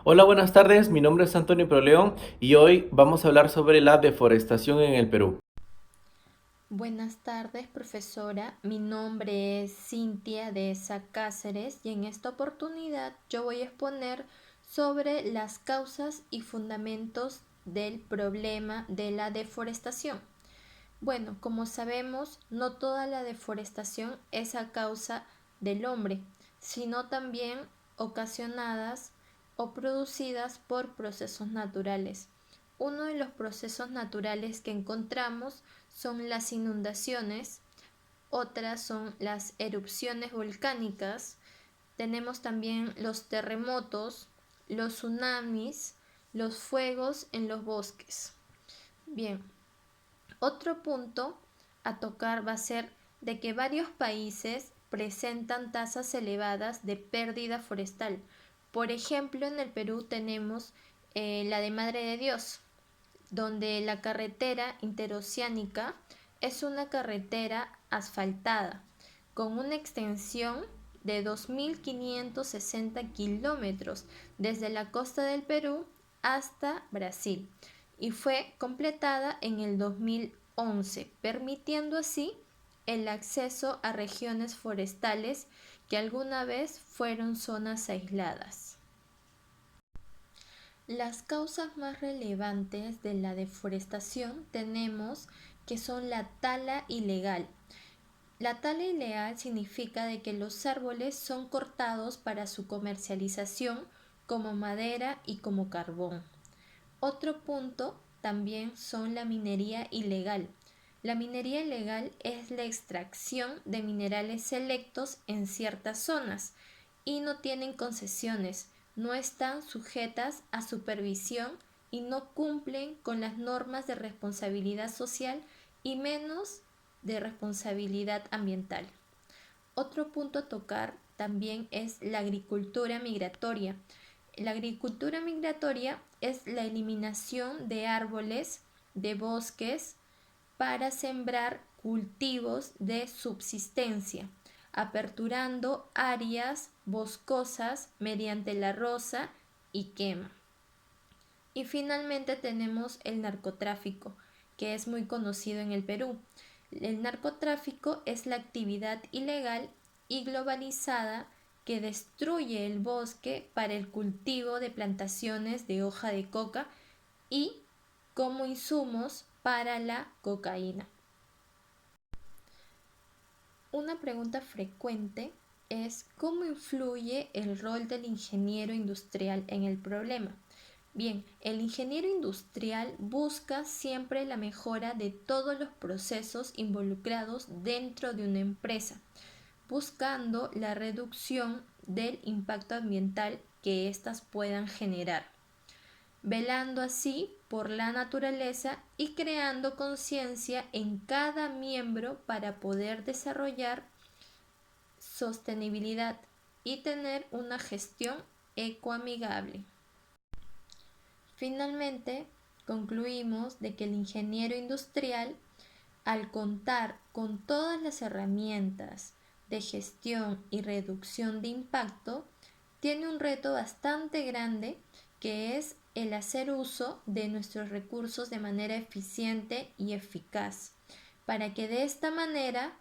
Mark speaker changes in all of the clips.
Speaker 1: Hola, buenas tardes. Mi nombre es Antonio Proleón y hoy vamos a hablar sobre la deforestación en el Perú.
Speaker 2: Buenas tardes, profesora. Mi nombre es Cintia de ESA Cáceres y en esta oportunidad yo voy a exponer sobre las causas y fundamentos del problema de la deforestación. Bueno, como sabemos, no toda la deforestación es a causa del hombre, sino también ocasionadas o producidas por procesos naturales. Uno de los procesos naturales que encontramos son las inundaciones, otras son las erupciones volcánicas, tenemos también los terremotos, los tsunamis, los fuegos en los bosques. Bien, otro punto a tocar va a ser de que varios países presentan tasas elevadas de pérdida forestal. Por ejemplo, en el Perú tenemos la de Madre de Dios, donde la carretera interoceánica es una carretera asfaltada con una extensión de 2.560 kilómetros desde la costa del Perú hasta Brasil y fue completada en el 2011, permitiendo así el acceso a regiones forestales que alguna vez fueron zonas aisladas. Las causas más relevantes de la deforestación tenemos que son la tala ilegal. La tala ilegal significa de que los árboles son cortados para su comercialización como madera y como carbón. Otro punto también son la minería ilegal. La minería ilegal es la extracción de minerales selectos en ciertas zonas y no tienen concesiones, no están sujetas a supervisión y no cumplen con las normas de responsabilidad social y menos de responsabilidad ambiental. Otro punto a tocar también es la agricultura migratoria. La agricultura migratoria es la eliminación de árboles, de bosques, para sembrar cultivos de subsistencia, aperturando áreas boscosas mediante la roza y quema. Y finalmente tenemos el narcotráfico, que es muy conocido en el Perú. El narcotráfico es la actividad ilegal y globalizada que destruye el bosque para el cultivo de plantaciones de hoja de coca y como insumos para la cocaína. Una pregunta frecuente es ¿cómo influye el rol del ingeniero industrial en el problema? Bien, el ingeniero industrial busca siempre la mejora de todos los procesos involucrados dentro de una empresa, buscando la reducción del impacto ambiental que éstas puedan generar, velando así por la naturaleza y creando conciencia en cada miembro para poder desarrollar sostenibilidad y tener una gestión ecoamigable. Finalmente, concluimos de que el ingeniero industrial, al contar con todas las herramientas de gestión y reducción de impacto, tiene un reto bastante grande que es el hacer uso de nuestros recursos de manera eficiente y eficaz, para que de esta manera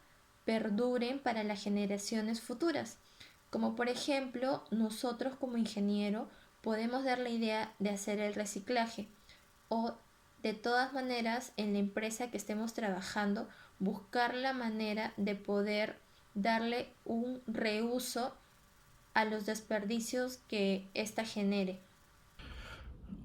Speaker 2: perduren para las generaciones futuras. Como por ejemplo, nosotros como ingeniero podemos dar la idea de hacer el reciclaje o de todas maneras en la empresa que estemos trabajando buscar la manera de poder darle un reuso a los desperdicios que ésta genere.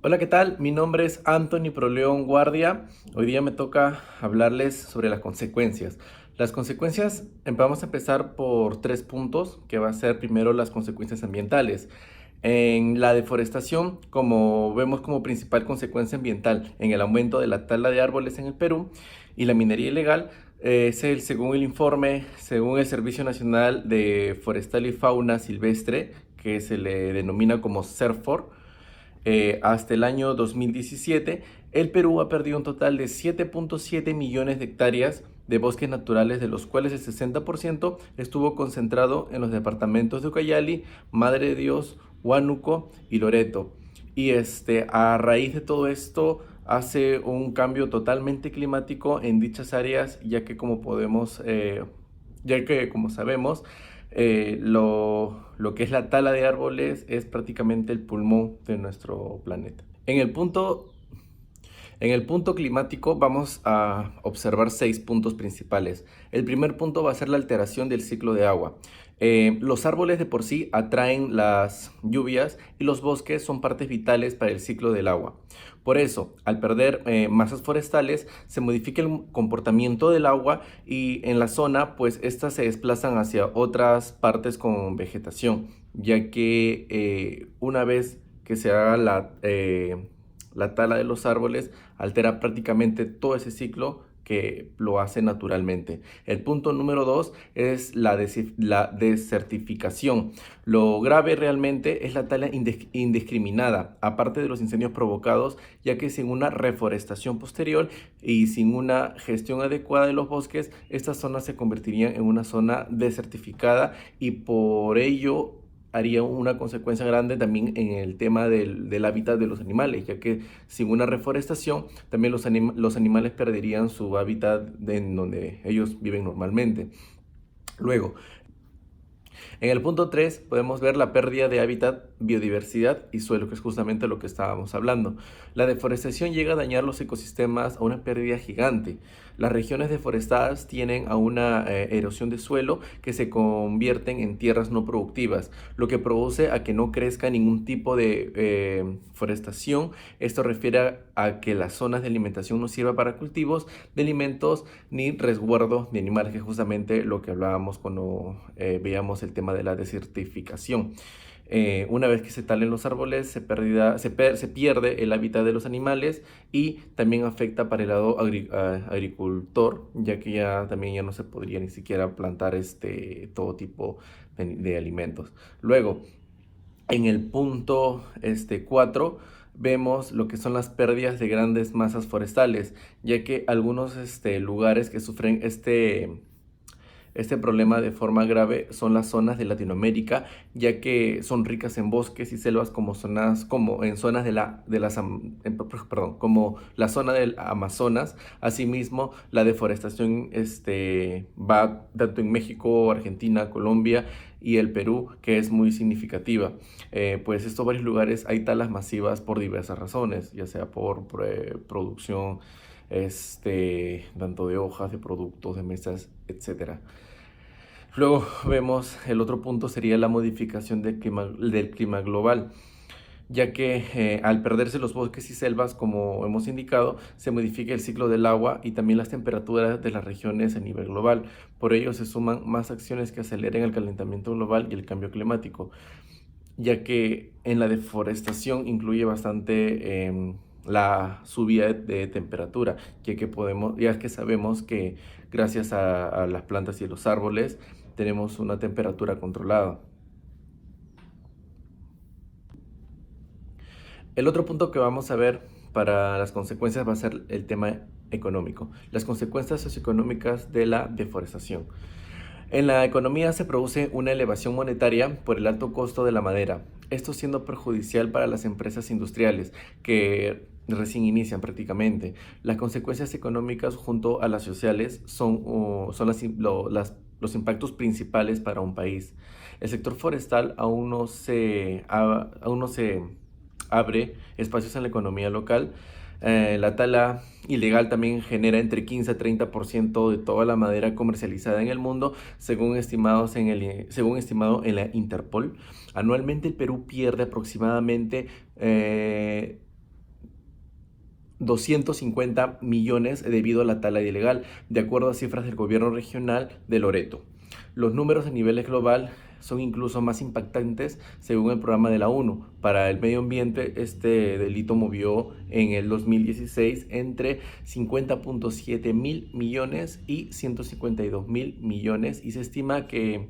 Speaker 1: Hola, ¿qué tal? Mi nombre es Anthony Proleón Guardia. Hoy día me toca hablarles sobre las consecuencias. Las consecuencias, vamos a empezar por tres puntos, que va a ser primero las consecuencias ambientales. En la deforestación, como vemos como principal consecuencia ambiental en el aumento de la tala de árboles en el Perú y la minería ilegal, según el informe, según el Servicio Nacional de Forestal y Fauna Silvestre, que se le denomina como CERFOR, hasta el año 2017, el Perú ha perdido un total de 7.7 millones de hectáreas de bosques naturales, de los cuales el 60% estuvo concentrado en los departamentos de Ucayali, Madre de Dios, Huánuco y Loreto. Y a raíz de todo esto hace un cambio totalmente climático en dichas áreas, ya que como sabemos, lo que es la tala de árboles es prácticamente el pulmón de nuestro planeta. En el punto climático vamos a observar 6 puntos principales. El primer punto va a ser la alteración del ciclo de agua. Los árboles de por sí atraen las lluvias y los bosques son partes vitales para el ciclo del agua. Por eso, al perder masas forestales, se modifica el comportamiento del agua y en la zona, pues estas se desplazan hacia otras partes con vegetación, ya que una vez que se haga la tala de los árboles, altera prácticamente todo ese ciclo que lo hace naturalmente. El punto número 2 es la desertificación. Lo grave realmente es la tala indiscriminada, aparte de los incendios provocados, ya que sin una reforestación posterior y sin una gestión adecuada de los bosques, estas zonas se convertirían en una zona desertificada y por ello haría una consecuencia grande también en el tema del hábitat de los animales, ya que sin una reforestación también los animales perderían su hábitat en donde ellos viven normalmente. Luego, en el punto 3 podemos ver la pérdida de hábitat, biodiversidad y suelo, que es justamente lo que estábamos hablando. La deforestación llega a dañar los ecosistemas a una pérdida gigante. Las regiones deforestadas tienen a una erosión de suelo que se convierten en tierras no productivas, lo que produce a que no crezca ningún tipo de forestación. Esto refiere a que las zonas de alimentación no sirvan para cultivos de alimentos ni resguardo de animales, que es justamente lo que hablábamos cuando veíamos el tema de la desertificación. Una vez que se talen los árboles, se pierde el hábitat de los animales y también afecta para el lado agricultor, ya que también ya no se podría ni siquiera plantar todo tipo de alimentos. Luego, en el punto 4 vemos lo que son las pérdidas de grandes masas forestales, ya que algunos lugares que sufren este problema de forma grave son las zonas de Latinoamérica, ya que son ricas en bosques y selvas como la zona del Amazonas. Asimismo, la deforestación va tanto en México, Argentina, Colombia y el Perú, que es muy significativa. Pues estos varios lugares hay talas masivas por diversas razones, ya sea por producción tanto de hojas, de productos, de mesas, etcétera. Luego vemos el otro punto sería la modificación del clima global, ya que al perderse los bosques y selvas, como hemos indicado, se modifica el ciclo del agua y también las temperaturas de las regiones a nivel global. Por ello se suman más acciones que aceleren el calentamiento global y el cambio climático, ya que en la deforestación incluye bastante la subida de temperatura, ya que sabemos que gracias a las plantas y los árboles tenemos una temperatura controlada. El otro punto que vamos a ver para las consecuencias va a ser el tema económico, las consecuencias socioeconómicas de la deforestación. En la economía se produce una elevación monetaria por el alto costo de la madera, esto siendo perjudicial para las empresas industriales que recién inician prácticamente. Las consecuencias económicas junto a las sociales son los impactos principales para un país. El sector forestal aún no se abre espacios en la economía local. La tala ilegal también genera entre 15 a 30% de toda la madera comercializada en el mundo, según estimado en la Interpol. Anualmente el Perú pierde aproximadamente 250 millones debido a la tala ilegal, de acuerdo a cifras del gobierno regional de Loreto. Los números a nivel global son incluso más impactantes según el programa de la ONU. Para el medio ambiente, este delito movió en el 2016 entre 50.7 mil millones y 152 mil millones y se estima que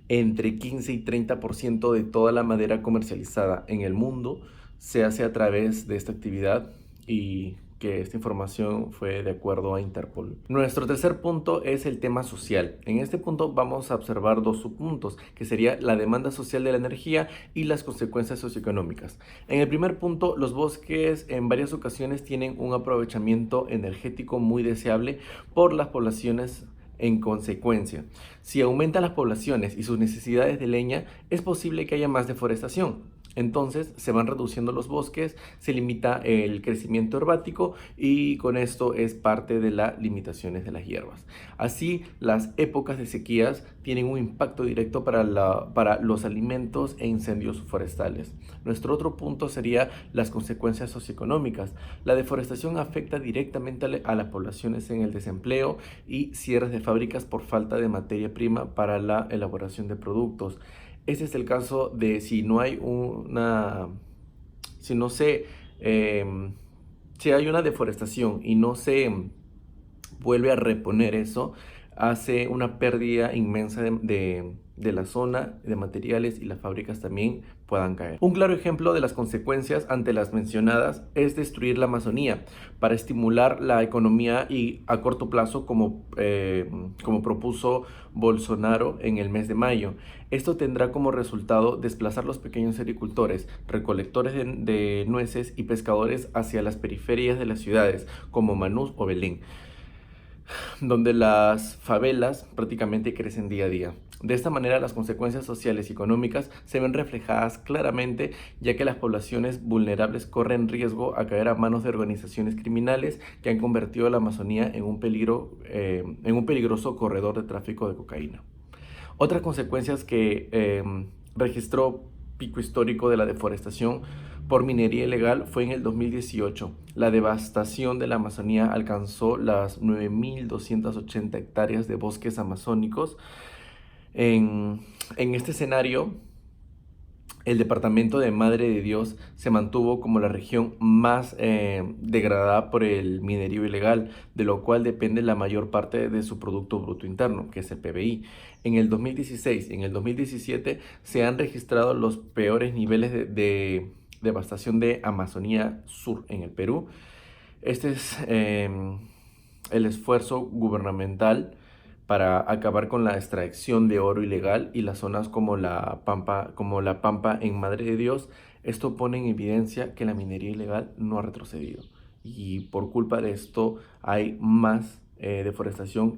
Speaker 1: entre 15 y 30% de toda la madera comercializada en el mundo se hace a través de esta actividad y que esta información fue de acuerdo a Interpol. Nuestro tercer punto es el tema social. En este punto vamos a observar dos subpuntos, que sería la demanda social de la energía y las consecuencias socioeconómicas. En el primer punto, los bosques en varias ocasiones tienen un aprovechamiento energético muy deseable por las poblaciones. En consecuencia, si aumentan las poblaciones y sus necesidades de leña, es posible que haya más deforestación. Entonces se van reduciendo los bosques, se limita el crecimiento herbático y con esto es parte de las limitaciones de las hierbas. Así, las épocas de sequías tienen un impacto directo para los alimentos e incendios forestales. Nuestro otro punto sería las consecuencias socioeconómicas. La deforestación afecta directamente a las poblaciones en el desempleo y cierres de fábricas por falta de materia prima para la elaboración de productos. Este es el caso de si no hay si no se, si hay una deforestación y no se vuelve a reponer eso, hace una pérdida inmensa de la zona, de materiales, y las fábricas también puedan caer. Un claro ejemplo de las consecuencias ante las mencionadas es destruir la Amazonía para estimular la economía y a corto plazo como propuso Bolsonaro en el mes de mayo. Esto tendrá como resultado desplazar los pequeños agricultores, recolectores de nueces y pescadores hacia las periferias de las ciudades como Manús o Belén, donde las favelas prácticamente crecen día a día. De esta manera, las consecuencias sociales y económicas se ven reflejadas claramente, ya que las poblaciones vulnerables corren riesgo a caer a manos de organizaciones criminales que han convertido la Amazonía en un peligroso corredor de tráfico de cocaína. Otras consecuencias que registró pico histórico de la deforestación por minería ilegal fue en el 2018. La devastación de la Amazonía alcanzó las 9.280 hectáreas de bosques amazónicos. En este escenario, el departamento de Madre de Dios se mantuvo como la región más degradada por el minerío ilegal, de lo cual depende la mayor parte de su Producto Bruto Interno, que es el PBI. En el 2016 y en el 2017 se han registrado los peores niveles de devastación de Amazonía Sur en el Perú. Este es el esfuerzo gubernamental para acabar con la extracción de oro ilegal y las zonas como la Pampa en Madre de Dios. Esto pone en evidencia que la minería ilegal no ha retrocedido y por culpa de esto hay más deforestación,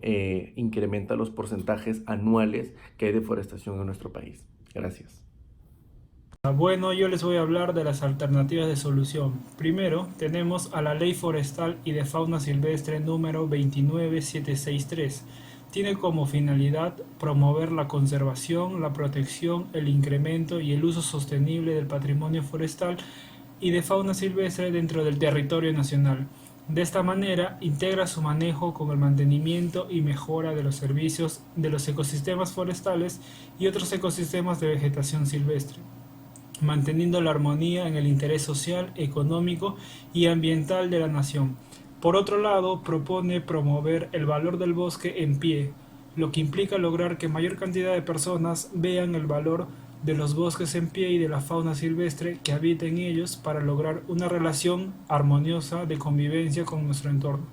Speaker 1: incrementa los porcentajes anuales que hay deforestación en nuestro país. Gracias.
Speaker 3: Bueno, yo les voy a hablar de las alternativas de solución. Primero, tenemos a la Ley Forestal y de Fauna Silvestre número 29763. Tiene como finalidad promover la conservación, la protección, el incremento y el uso sostenible del patrimonio forestal y de fauna silvestre dentro del territorio nacional. De esta manera, integra su manejo con el mantenimiento y mejora de los servicios de los ecosistemas forestales y otros ecosistemas de vegetación silvestre, manteniendo la armonía en el interés social, económico y ambiental de la nación. Por otro lado, propone promover el valor del bosque en pie, lo que implica lograr que mayor cantidad de personas vean el valor de los bosques en pie y de la fauna silvestre que habita en ellos para lograr una relación armoniosa de convivencia con nuestro entorno.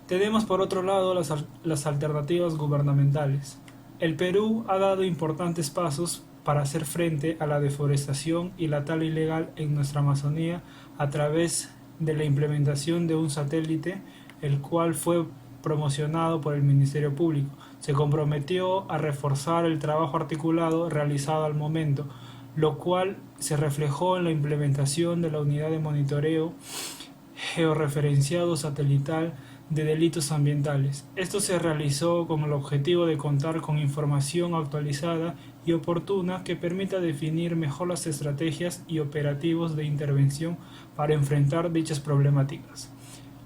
Speaker 3: Tenemos por otro lado las alternativas gubernamentales. El Perú ha dado importantes pasos para hacer frente a la deforestación y la tala ilegal en nuestra Amazonía a través de la implementación de un satélite, el cual fue promocionado por el Ministerio Público. Se comprometió a reforzar el trabajo articulado realizado al momento, lo cual se reflejó en la implementación de la unidad de monitoreo georreferenciado satelital de delitos ambientales. Esto se realizó con el objetivo de contar con información actualizada y oportuna que permita definir mejor las estrategias y operativos de intervención para enfrentar dichas problemáticas.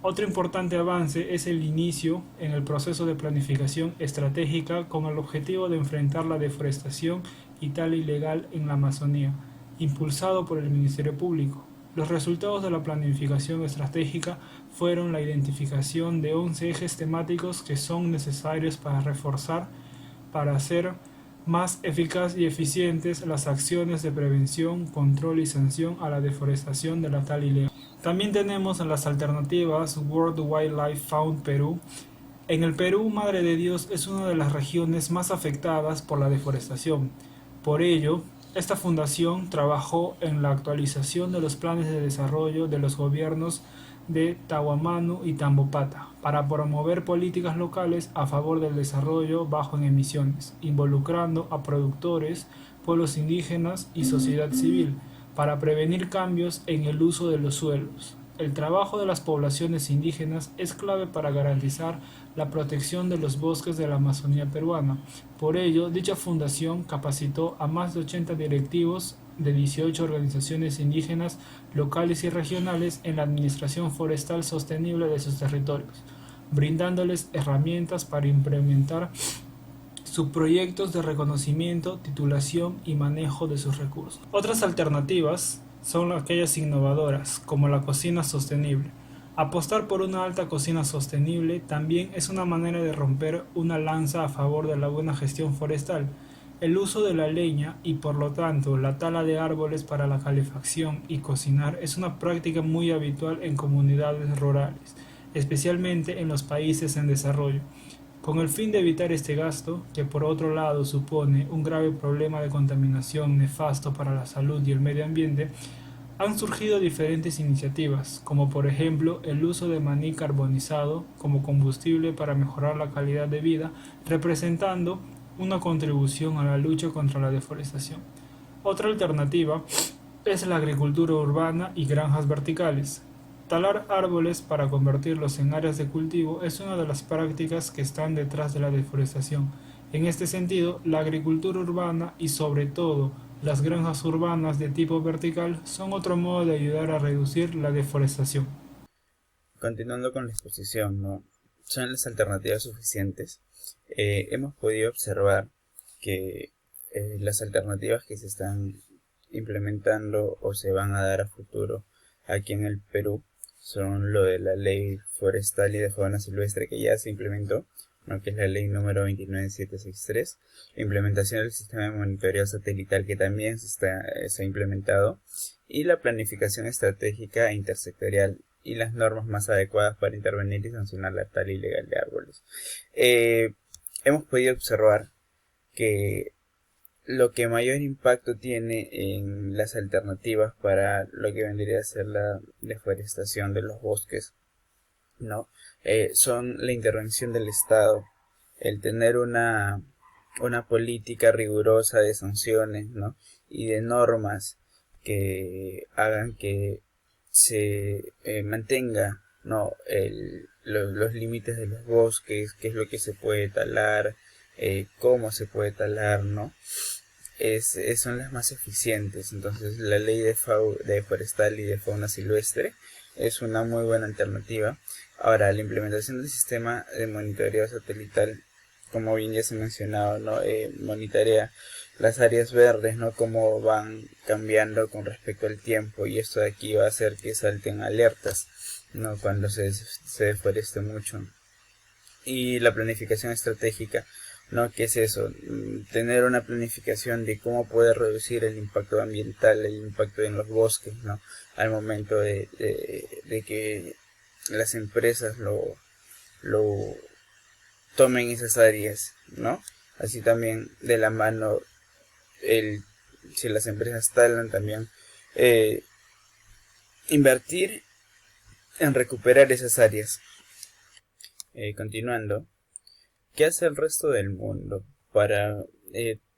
Speaker 3: Otro importante avance es el inicio en el proceso de planificación estratégica con el objetivo de enfrentar la deforestación y tala ilegal en la Amazonía, impulsado por el Ministerio Público. Los resultados de la planificación estratégica fueron la identificación de 11 ejes temáticos que son necesarios para reforzar, para hacer más eficaz y eficientes las acciones de prevención, control y sanción a la deforestación de la tala ilegal. También tenemos en las alternativas World Wildlife Fund Perú. En el Perú, Madre de Dios es una de las regiones más afectadas por la deforestación. Por ello, esta fundación trabajó en la actualización de los planes de desarrollo de los gobiernos de Tahuamanu y Tambopata para promover políticas locales a favor del desarrollo bajo en emisiones, involucrando a productores, pueblos indígenas y sociedad civil para prevenir cambios en el uso de los suelos. El trabajo de las poblaciones indígenas es clave para garantizar la protección de los bosques de la Amazonía peruana. Por ello, dicha fundación capacitó a más de 80 directivos de 18 organizaciones indígenas locales y regionales en la administración forestal sostenible de sus territorios, brindándoles herramientas para implementar subproyectos de reconocimiento, titulación y manejo de sus recursos. Otras alternativas son aquellas innovadoras, como la cocina sostenible. Apostar por una alta cocina sostenible también es una manera de romper una lanza a favor de la buena gestión forestal. El uso de la leña y por lo tanto la tala de árboles para la calefacción y cocinar es una práctica muy habitual en comunidades rurales, especialmente en los países en desarrollo. Con el fin de evitar este gasto, que por otro lado supone un grave problema de contaminación nefasto para la salud y el medio ambiente, han surgido diferentes iniciativas, como por ejemplo el uso de maní carbonizado como combustible para mejorar la calidad de vida, representando una contribución a la lucha contra la deforestación. Otra alternativa es la agricultura urbana y granjas verticales. Talar árboles para convertirlos en áreas de cultivo es una de las prácticas que están detrás de la deforestación. En este sentido, la agricultura urbana y sobre todo las granjas urbanas de tipo vertical son otro modo de ayudar a reducir la deforestación.
Speaker 4: Continuando con la exposición, ¿no? ¿Son las alternativas suficientes? Hemos podido observar que las alternativas que se están implementando o se van a dar a futuro aquí en el Perú son lo de la ley forestal y de fauna silvestre que ya se implementó, ¿no? Que es la ley número 29763, la implementación del sistema de monitoreo satelital que también se ha implementado, y la planificación estratégica e intersectorial y las normas más adecuadas para intervenir y sancionar la tala ilegal de árboles. Hemos podido observar que lo que mayor impacto tiene en las alternativas para lo que vendría a ser la deforestación de los bosques, ¿no? Son la intervención del Estado, el tener una política rigurosa de sanciones, ¿no? Y de normas que hagan que se mantenga, ¿no? Los límites de los bosques, qué es lo que se puede talar, cómo se puede talar, ¿no? Son las más eficientes. Entonces la ley de forestal y de fauna silvestre es una muy buena alternativa. Ahora, la implementación del sistema de monitoreo satelital, como bien ya se mencionaba, ¿no? Monitorea las áreas verdes, ¿no? Cómo van cambiando con respecto al tiempo, y esto de aquí va a hacer que salten alertas, ¿no? Cuando se deforeste mucho. Y la planificación estratégica, ¿no? ¿Qué es eso? Tener una planificación de cómo poder reducir el impacto ambiental, el impacto en los bosques, ¿no? Al momento de que las empresas lo tomen esas áreas, ¿no? Así también de la mano, si las empresas talan también, invertir en recuperar esas áreas. Continuando, ¿qué hace el resto del mundo para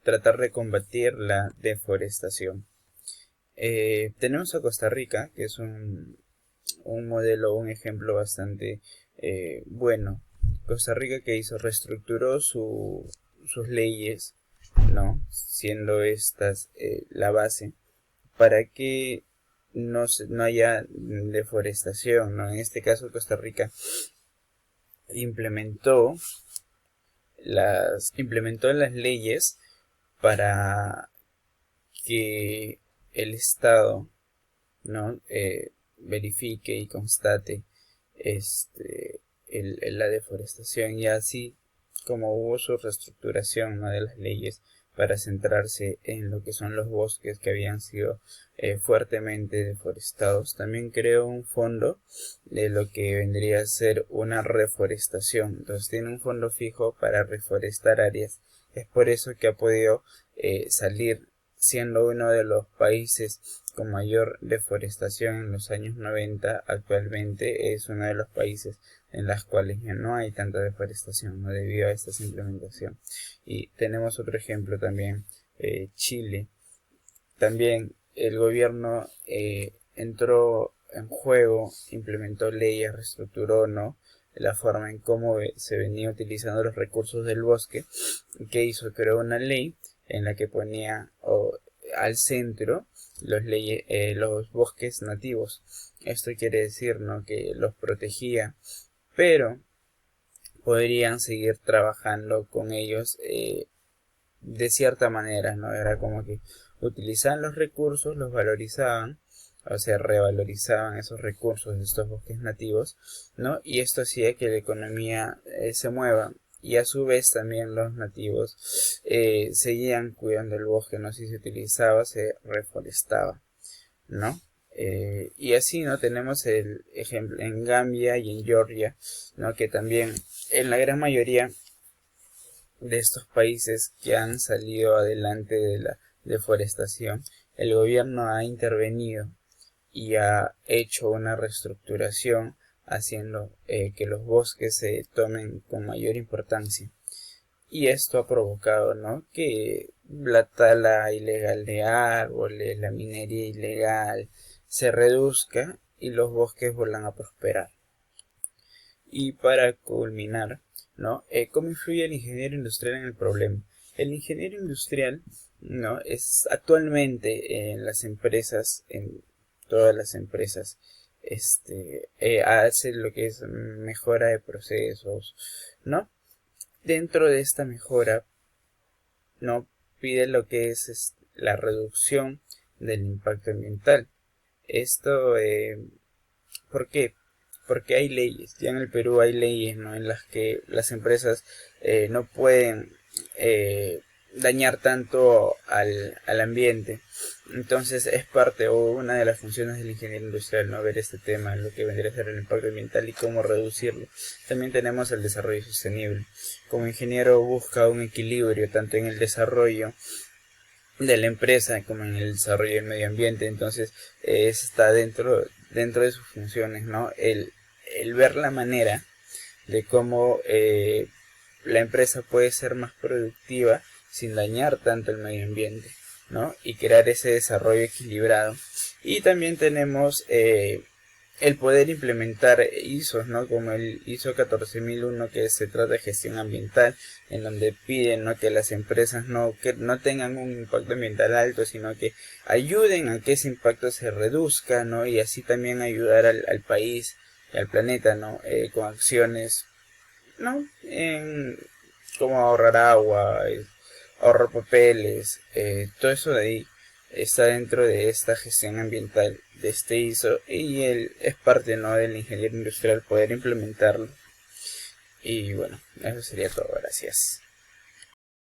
Speaker 4: tratar de combatir la deforestación? Tenemos a Costa Rica, que es un modelo, un ejemplo bastante bueno. Costa Rica, que hizo, reestructuró sus leyes, ¿no? Siendo estas la base para que no haya deforestación, ¿no? En este caso, Costa Rica implementó las leyes para que el Estado, ¿no? Verifique y constate la deforestación, y así como hubo su reestructuración, ¿no? de las leyes para centrarse en lo que son los bosques que habían sido fuertemente deforestados. También creó un fondo de lo que vendría a ser una reforestación. Entonces tiene un fondo fijo para reforestar áreas. Es por eso que ha podido salir siendo uno de los países con mayor deforestación en los años 90. Actualmente es uno de los países en los cuales ya no hay tanta deforestación, ¿no? Debido a esta implementación. Y tenemos otro ejemplo también, Chile. También el gobierno entró en juego, implementó leyes, reestructuró, ¿no?, la forma en cómo se venía utilizando los recursos del bosque. ¿Qué hizo? Creó una ley en la que ponía al centro los bosques nativos. Esto quiere decir, ¿no?, que los protegía, pero podrían seguir trabajando con ellos de cierta manera, ¿no? Era como que utilizaban los recursos, los valorizaban, o sea, revalorizaban esos recursos de estos bosques nativos, ¿no? Y esto hacía que la economía se mueva. Y a su vez también los nativos seguían cuidando el bosque, ¿no? Si se utilizaba, se reforestaba, ¿no? Y así, ¿no? Tenemos el ejemplo en Gambia y en Georgia, ¿no?, que también en la gran mayoría de estos países que han salido adelante de la deforestación, el gobierno ha intervenido y ha hecho una reestructuración, haciendo que los bosques se tomen con mayor importancia. Y esto ha provocado, ¿no?, que la tala ilegal de árboles, la minería ilegal se reduzca y los bosques vuelvan a prosperar. Y para culminar, ¿no?, ¿cómo influye el ingeniero industrial en el problema? El ingeniero industrial, ¿no?, es actualmente en las empresas, en todas las empresas, hace lo que es mejora de procesos, ¿no? Dentro de esta mejora, ¿no?, pide lo que es la reducción del impacto ambiental. Esto, ¿por qué? Porque hay leyes. Ya en el Perú hay leyes, ¿no?, en las que las empresas no pueden dañar tanto al ambiente. Entonces es parte o una de las funciones del ingeniero industrial, ¿no?, ver este tema, lo que vendría a ser el impacto ambiental y cómo reducirlo. También tenemos el desarrollo sostenible. Como ingeniero busca un equilibrio tanto en el desarrollo de la empresa como en el desarrollo del medio ambiente. Entonces está dentro de sus funciones, ¿no?, el ver la manera de cómo la empresa puede ser más productiva sin dañar tanto el medio ambiente, ¿no?, y crear ese desarrollo equilibrado. Y también tenemos el poder implementar ISOs, ¿no?, como el ISO 14001, que se trata de gestión ambiental, en donde piden, ¿no?, que las empresas que no tengan un impacto ambiental alto, sino que ayuden a que ese impacto se reduzca, ¿no?, y así también ayudar al país y al planeta, ¿no?, con acciones, ¿no?, como ahorrar agua, ahorrar papeles, todo eso de ahí está dentro de esta gestión ambiental de este ISO, y es parte, ¿no?, del ingeniero industrial poder implementarlo. Y bueno, eso sería todo. Gracias.